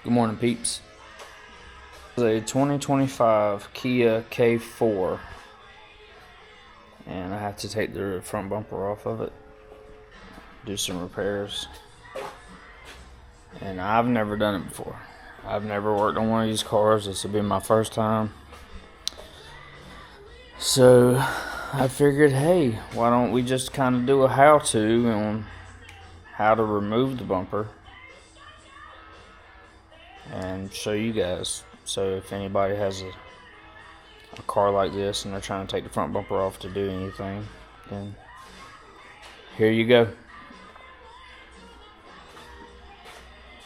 Good morning, peeps. It's a 2025 Kia K4, and I have to take the front bumper off of it, do some repairs, and I've never done it before. I've never worked on one of these cars. This will be my first time. So I figured, hey, why don't we just kind of do a how-to on how to remove the bumper and show you guys. So if anybody has a car like this and they're trying to take the front bumper off to do anything, then here you go.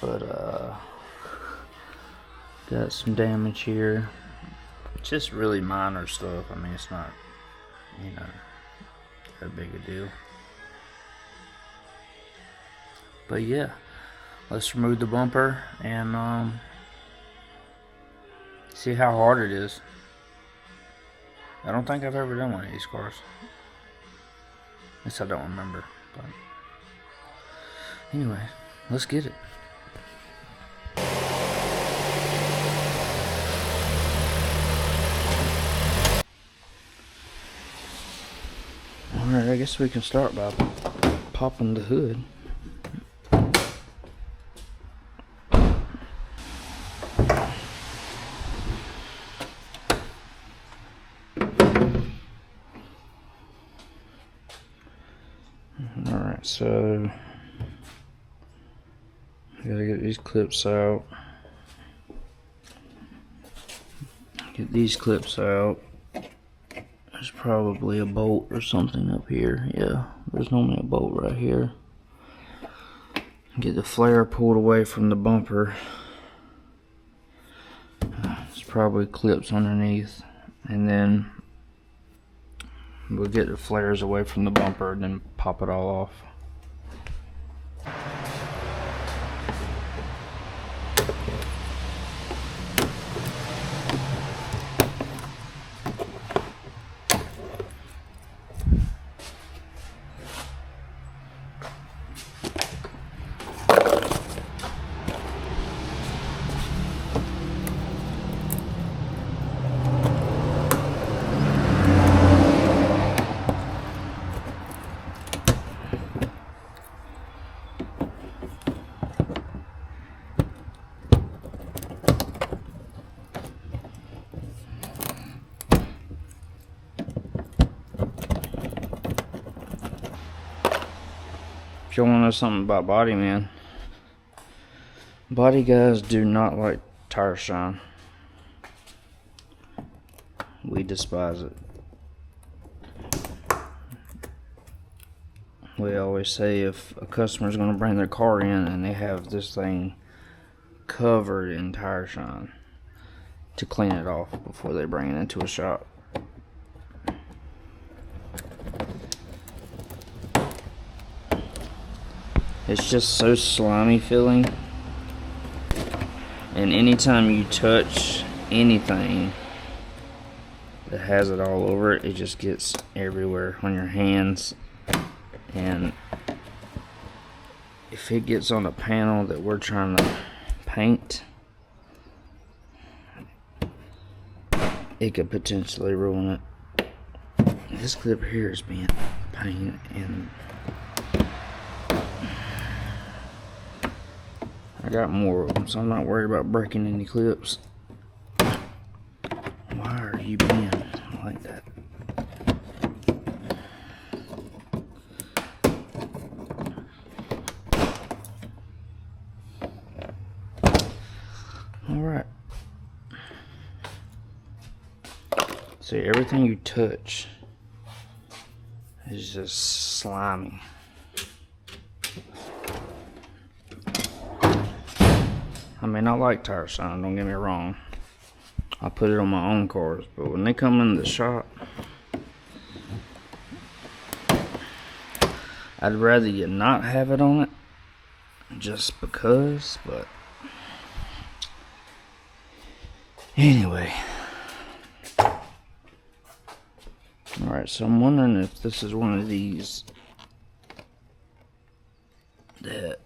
But got some damage here. Just really minor stuff. I mean, it's not, that big a deal. But yeah, let's remove the bumper and see how hard it is. I don't think I've ever done one of these cars. At least I don't remember. But anyway, let's get it. Alright, I guess we can start by popping the hood. Alright, so gotta get these clips out. Get these clips out. There's probably a bolt or something up here. Yeah, there's normally a bolt right here. Get the flare pulled away from the bumper. There's probably clips underneath. And then we'll get the flares away from the bumper and then pop it all off. If you want to know something about body, man, body guys do not like tire shine. We despise it. We always say if a customer's going to bring their car in and they have this thing covered in tire shine, to clean it off before they bring it into a shop. It's just so slimy feeling, and anytime you touch anything that has it all over it, it just gets everywhere on your hands. And if it gets on a panel that we're trying to paint, it could potentially ruin it. This clip here is being a pain, and I got more of them, so I'm not worried about breaking any clips. Why are you being like that? Alright. See, everything you touch is just slimy. I mean, I like tire shine, don't get me wrong. I put it on my own cars, but when they come in the shop, I'd rather you not have it on it, just because, but anyway. Alright, so I'm wondering if this is one of these that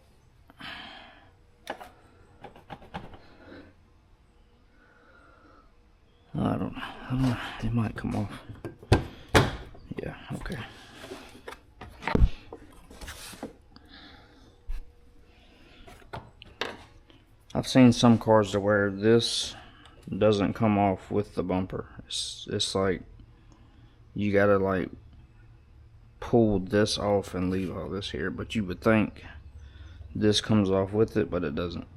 I don't know. It might come off. Yeah, okay. I've seen some cars to where this doesn't come off with the bumper. It's like you gotta like pull this off and leave all this here, but you would think this comes off with it, but it doesn't.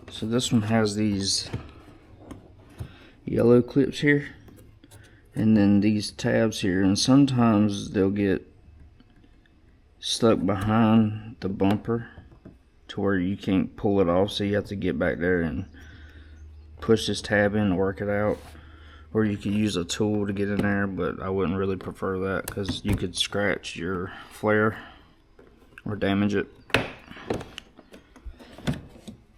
So this one has these yellow clips here, and then these tabs here, and sometimes they'll get stuck behind the bumper to where you can't pull it off, so you have to get back there and push this tab in to work it out, or you could use a tool to get in there, but I wouldn't really prefer that because you could scratch your flare or damage it.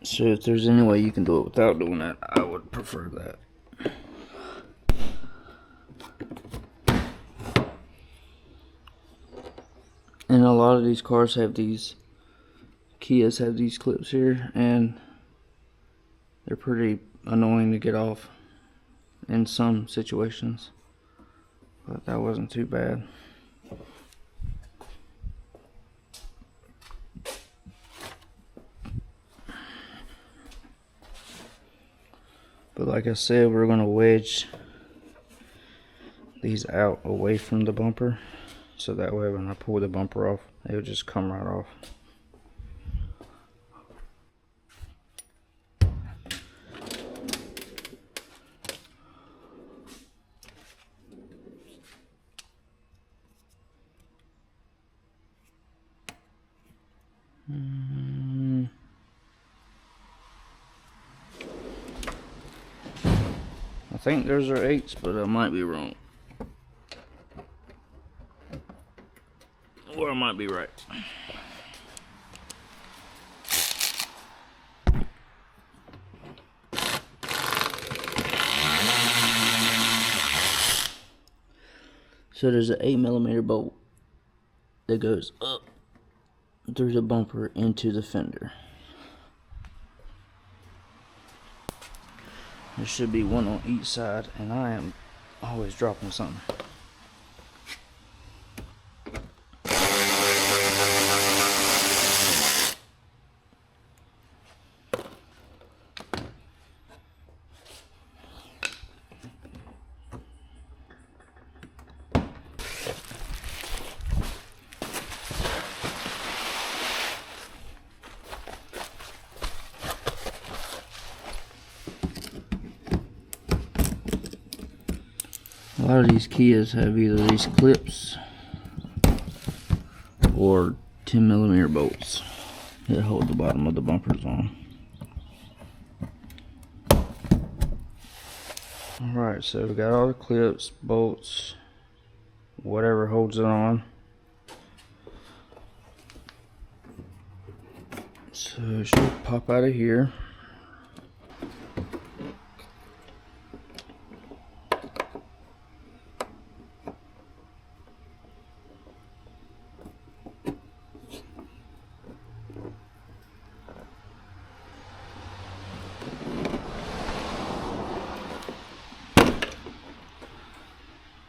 So if there's any way you can do it without doing that, I would prefer that. And a lot of these cars have these, Kias have these clips here, and they're pretty annoying to get off in some situations, but that wasn't too bad. But like I said, we're going to wedge these out away from the bumper, so that way when I pull the bumper off, it'll just come right off. I think those are 8s, but I might be wrong. Or I might be right. So there's an 8mm bolt that goes up through the bumper into the fender. There should be one on each side, and I am always dropping something. A lot of these Kias have either these clips or 10mm bolts that hold the bottom of the bumpers on. Alright, so we got all the clips, bolts, whatever holds it on. So it should pop out of here.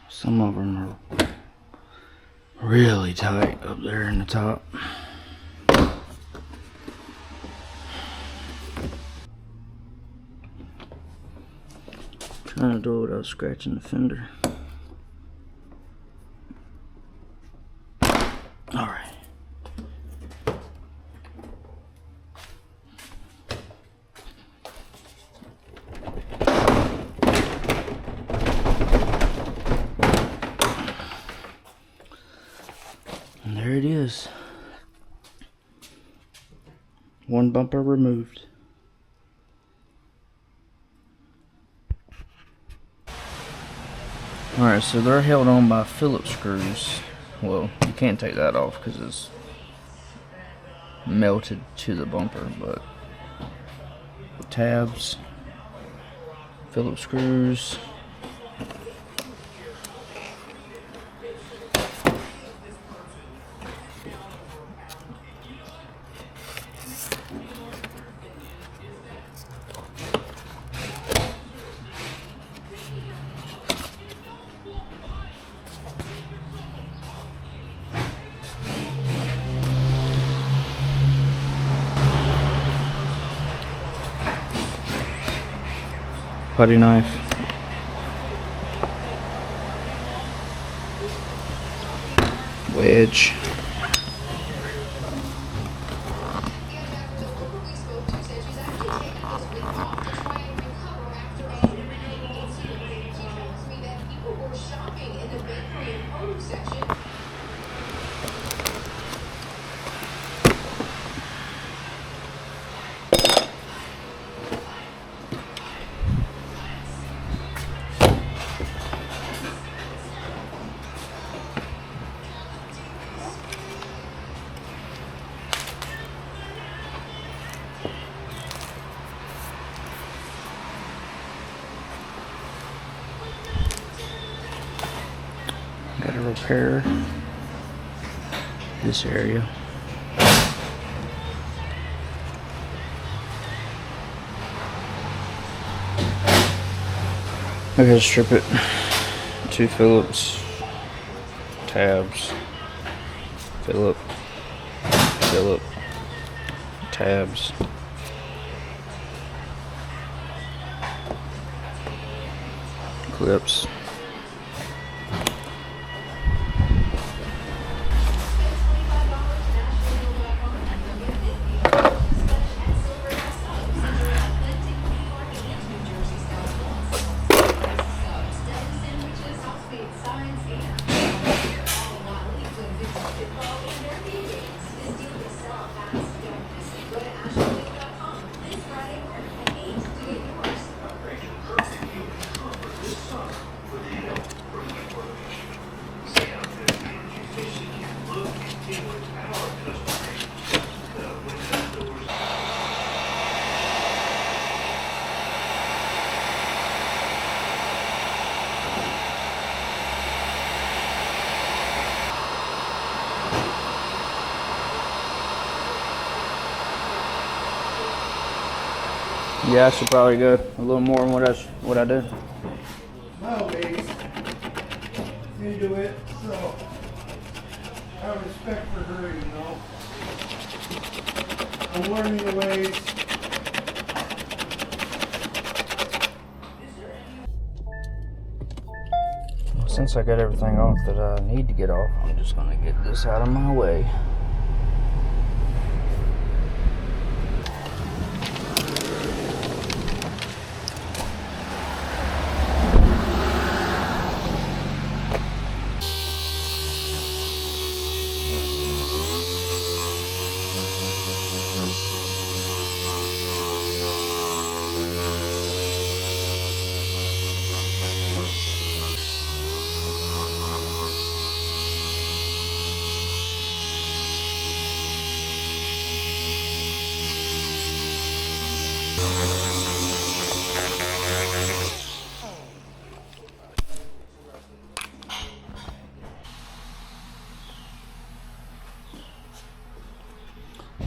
Some of them are really tight up there in the top. Trying to do it without scratching the fender. Alright. And there it is. One bumper removed. Alright, so they're held on by Phillips screws. Well, you can't take that off because it's melted to the bumper, but tabs, Phillips screws, Putty knife. Wedge. Gotta repair this area. I gotta strip it. 2 Phillips tabs. Phillip. Tabs. Clips. Yeah, I should probably go a little more than what I did. Nowadays, you do it, so I have respect for her, you know. I'm learning the ways. Since I got everything off that I need to get off, I'm just gonna get this out of my way.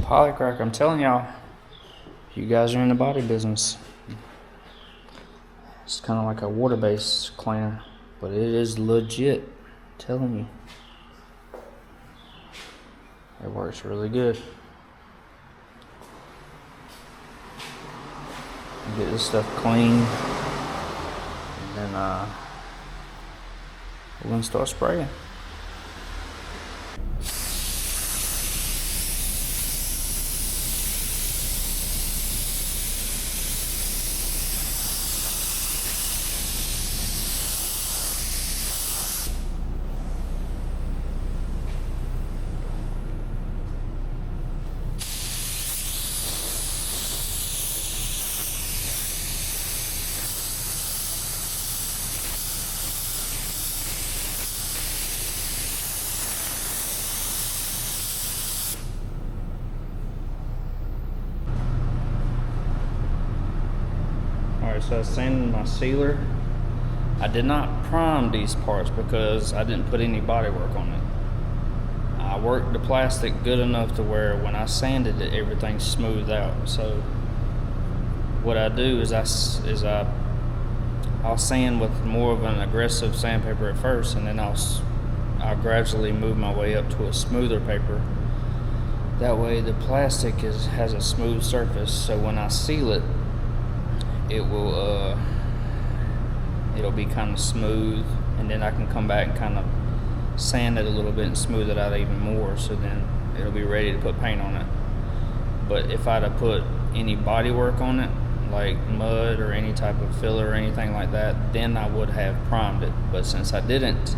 Polycrack, I'm telling y'all, you guys are in the body business. It's kind of like a water-based cleaner, but it is legit. I'm telling you, it works really good. Get this stuff clean, and then we're gonna start spraying. Alright, so I was sanding my sealer. I did not prime these parts because I didn't put any body work on it. I worked the plastic good enough to where when I sanded it, everything smoothed out. So what I do is I'll sand with more of an aggressive sandpaper at first, and then I'll gradually move my way up to a smoother paper. That way the plastic has a smooth surface, so when I seal it, it will it'll be kind of smooth, and then I can come back and kind of sand it a little bit and smooth it out even more, so then it'll be ready to put paint on it. But if I'd have put any body work on it, like mud or any type of filler or anything like that, then I would have primed it. But since I didn't,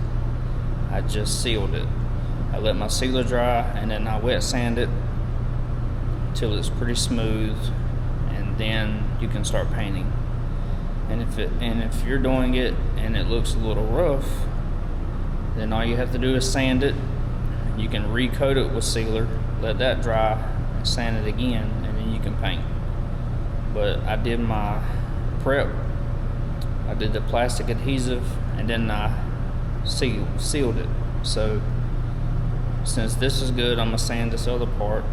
I just sealed it. I let my sealer dry, and then I wet sand it till it's pretty smooth, and then you can start painting. And if you're doing it and it looks a little rough, then all you have to do is sand it. You can recoat it with sealer, let that dry, sand it again, and then you can paint. But I did my prep, I did the plastic adhesive, and then I sealed it. So since this is good, I'm gonna sand this other part,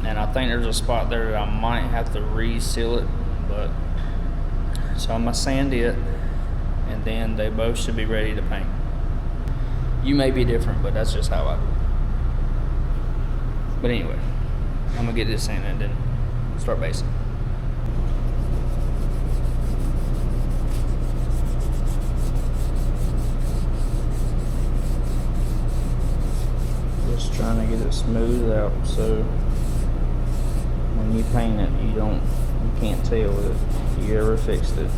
and I think there's a spot there that I might have to re-seal it, but so I'm gonna sand it, and then they both should be ready to paint. You may be different, but that's just how I do it. But anyway, I'm gonna get this in and then start basing. Just trying to get it smoothed out so when you paint it, you can't tell that you ever fixed it.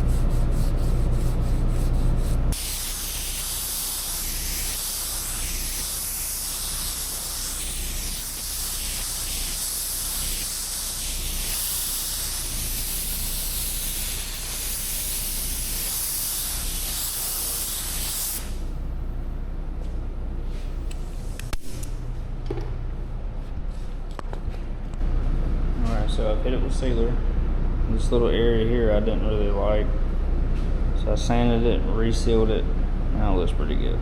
So I've hit it with sealer. This little area here I didn't really like, so I sanded it and resealed it. Now it looks pretty good.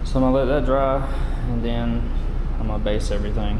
So I'm gonna let that dry, and then I'm gonna base everything.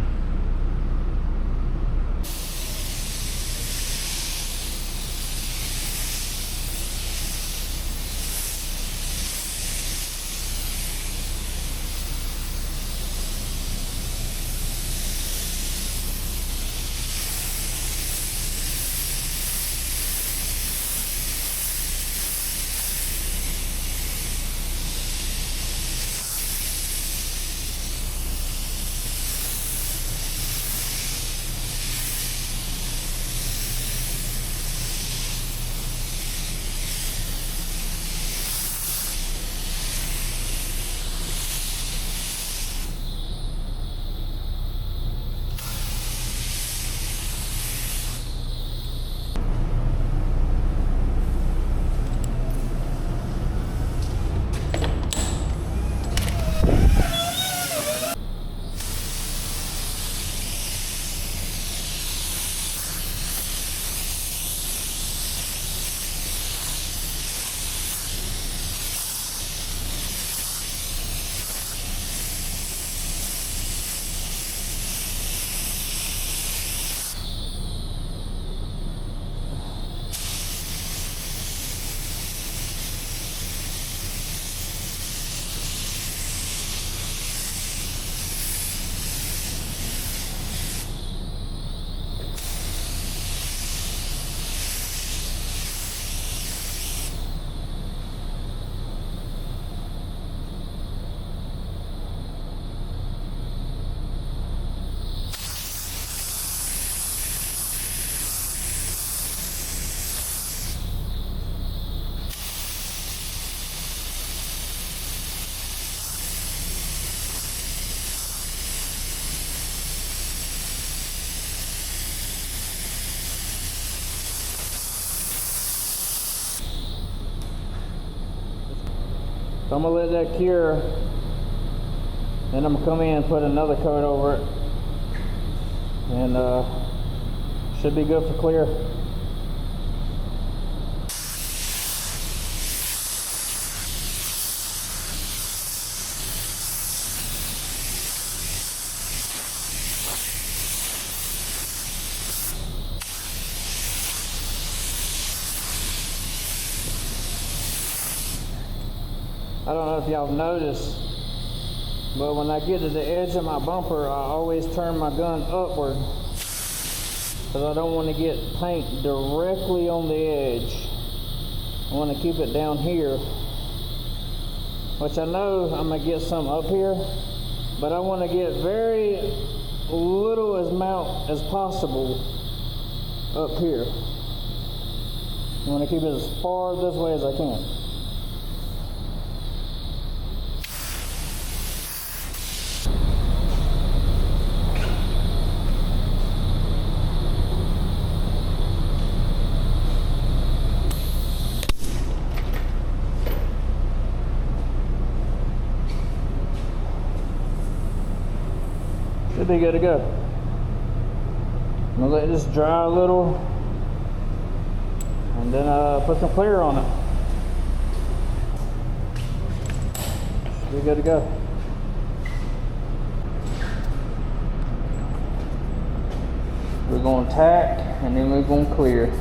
So I'm gonna let that cure, then I'm gonna come in and put another coat over it, and should be good for clear. I don't know if y'all noticed, but when I get to the edge of my bumper, I always turn my gun upward because I don't want to get paint directly on the edge. I want to keep it down here, which I know I'm gonna get some up here, but I want to get very little amount as possible up here. I want to keep it as far this way as I can. Should be good to go. I'm gonna let this dry a little, and then put some clear on it. Should be good to go. We're gonna tack, and then we're gonna clear.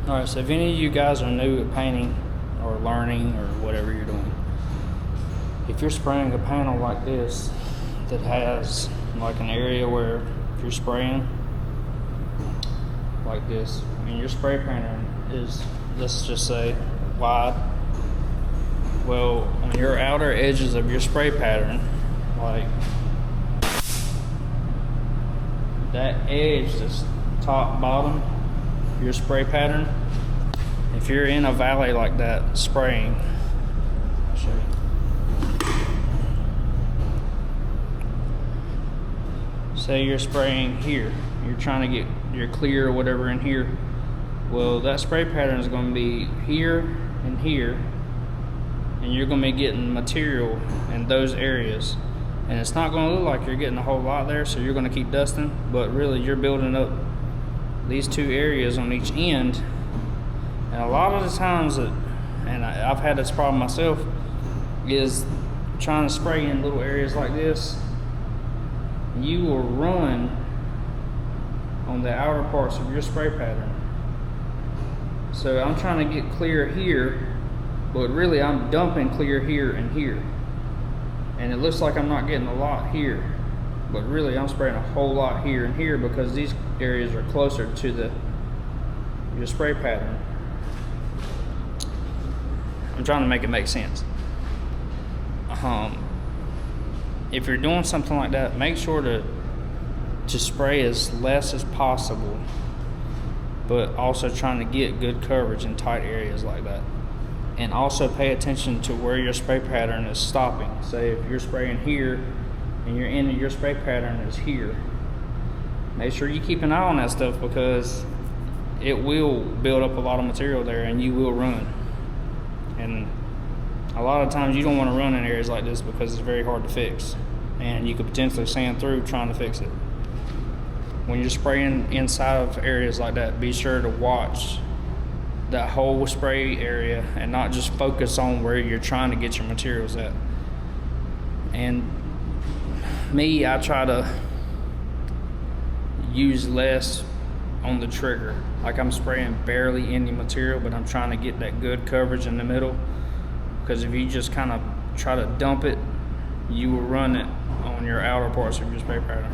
Alright, so if any of you guys are new at painting or learning or whatever you're doing, if you're spraying a panel like this that has like an area where if you're spraying like this and your spray pattern is, let's just say, wide, well, on your outer edges of your spray pattern, like that edge that's top bottom your spray pattern, if you're in a valley like that spraying, I'll show say you're spraying here, you're trying to get your clear or whatever in here. Well, that spray pattern is going to be here and here, and you're going to be getting material in those areas. And it's not going to look like you're getting a whole lot there, so you're going to keep dusting, but really you're building up these two areas on each end. And a lot of the times that, and I've had this problem myself, is trying to spray in little areas like this. You will run on the outer parts of your spray pattern. So I'm trying to get clear here, but really I'm dumping clear here and here. And it looks like I'm not getting a lot here, but really I'm spraying a whole lot here and here because these areas are closer to your spray pattern. I'm trying to make it make sense. If you're doing something like that, make sure to spray as less as possible, but also trying to get good coverage in tight areas like that. And also pay attention to where your spray pattern is stopping. Say if you're spraying here and your end of your spray pattern is here, make sure you keep an eye on that stuff because it will build up a lot of material there and you will run. And a lot of times you don't want to run in areas like this because it's very hard to fix and you could potentially sand through trying to fix it. When you're spraying inside of areas like that, be sure to watch that whole spray area and not just focus on where you're trying to get your materials at. And me, I try to use less on the trigger. Like I'm spraying barely any material, but I'm trying to get that good coverage in the middle. Because if you just kind of try to dump it, you will run it on your outer parts of your spray pattern.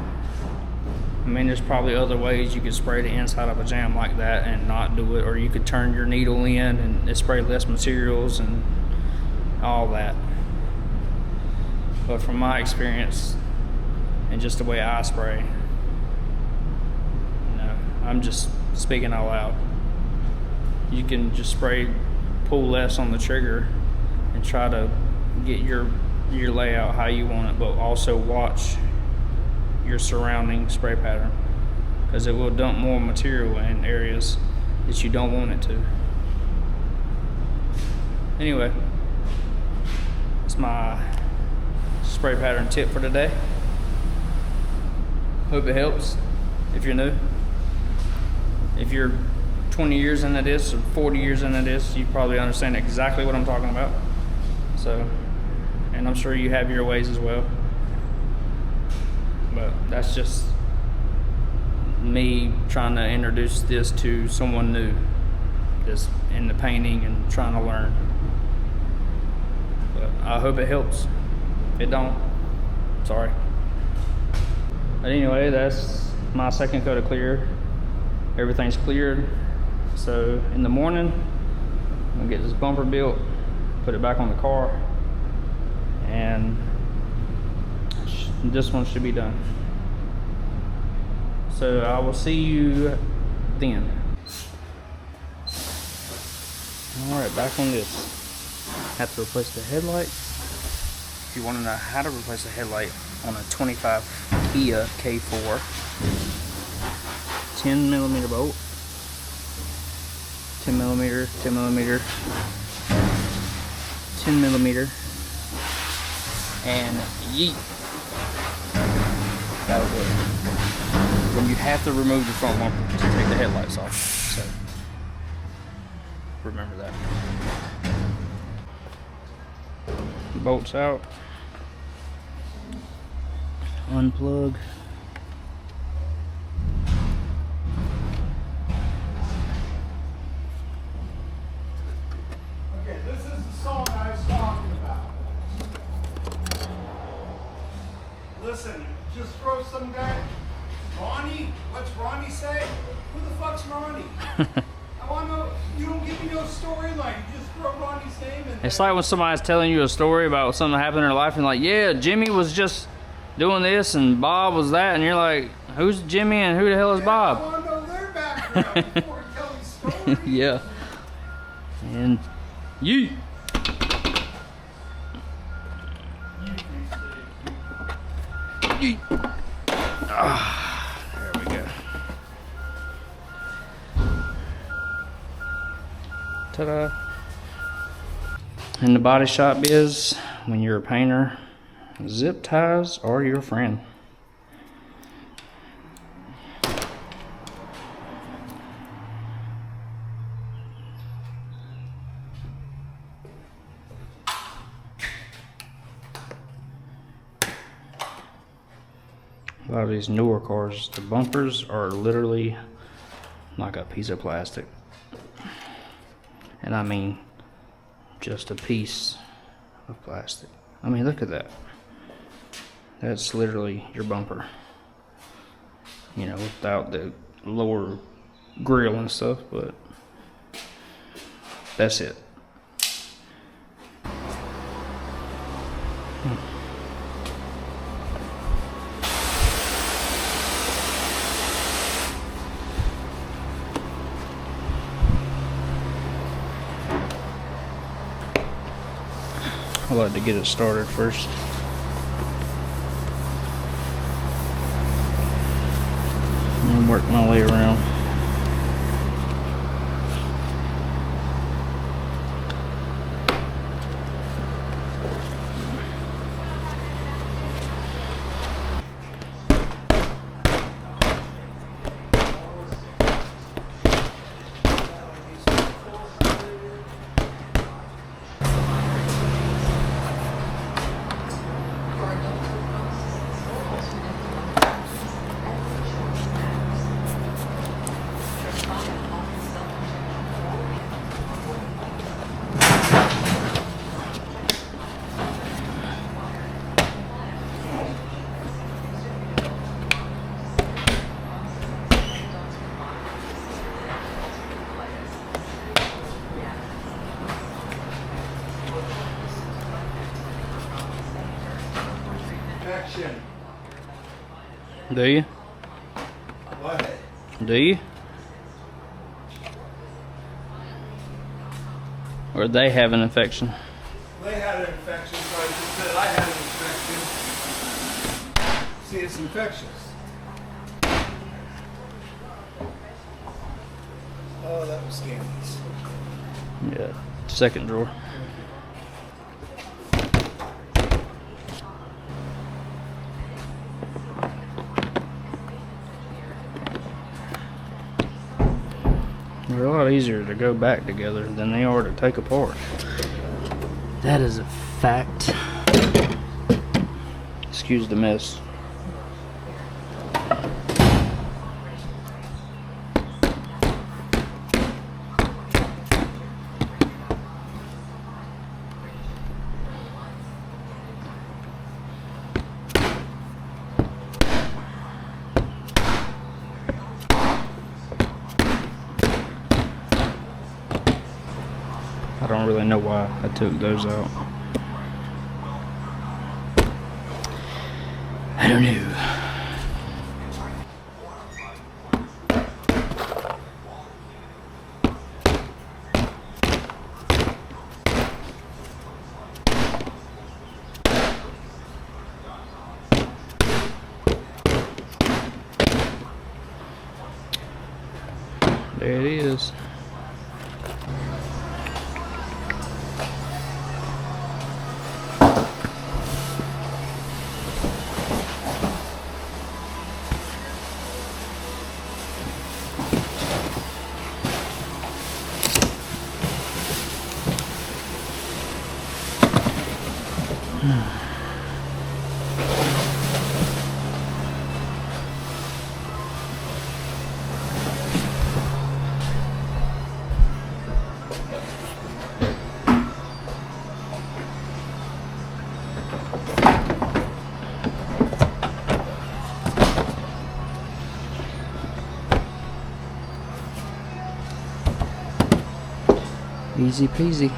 I mean, there's probably other ways you could spray the inside of a jam like that and not do it, or you could turn your needle in and spray less materials and all that. But from my experience and just the way I spray, I'm just speaking out loud. You can just pull less on the trigger and try to get your layout how you want it, but also watch your surrounding spray pattern because it will dump more material in areas that you don't want it to. Anyway, that's my spray pattern tip for today. Hope it helps if you're new. If you're 20 years into this or 40 years into this, you probably understand exactly what I'm talking about. So, and I'm sure you have your ways as well. But that's just me trying to introduce this to someone new that's in the painting and trying to learn. But I hope it helps. If it don't, sorry. But anyway, that's my second coat of clear. Everything's cleared. So in the morning, I'm gonna get this bumper built, put it back on the car, and this one should be done. So I will see you then. Alright, back on this. Have to replace the headlight. If you want to know how to replace the headlight on a 25 Kia K4, 10mm bolt, 10mm, 10mm, 10mm, and yeet. That'll do it. Then you have to remove the front bumper to take the headlights off. So remember that. Bolts out. Unplug. Okay, this is the song I was talking about. Listen, just throw some guy. Ronnie? What's Ronnie say? Who the fuck's Ronnie? I want to know. You don't give me no storyline. You just throw Ronnie's name in there. It's like when somebody's telling you a story about something that happened in their life and like, yeah, Jimmy was just doing this and Bob was that, and you're like, who's Jimmy and who the hell is Bob? I want to know their background before you tell me stories. Yeah. And you. Yeet. There we go. Ta-da. In the body shop biz, when you're a painter, zip ties are your friend. A lot of these newer cars, the bumpers are literally like a piece of plastic. And I mean just a piece of plastic. I mean, look at that. That's literally your bumper. You know, without the lower grill and stuff, but that's it. I like to get it started first. And work my way around. Action. Do you? What? Do you? Or they have an infection? They had an infection, so I just said I had an infection. See, it's infectious. Oh, that was scandalous. Yeah. Second drawer. They're a lot easier to go back together than they are to take apart. That is a fact. Excuse the mess. I don't really know why I took those out. I don't know. There it is. Easy peasy.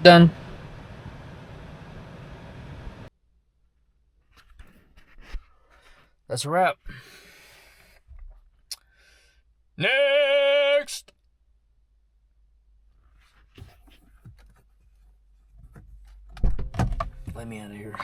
done. That's a wrap. Next! Let me out of here.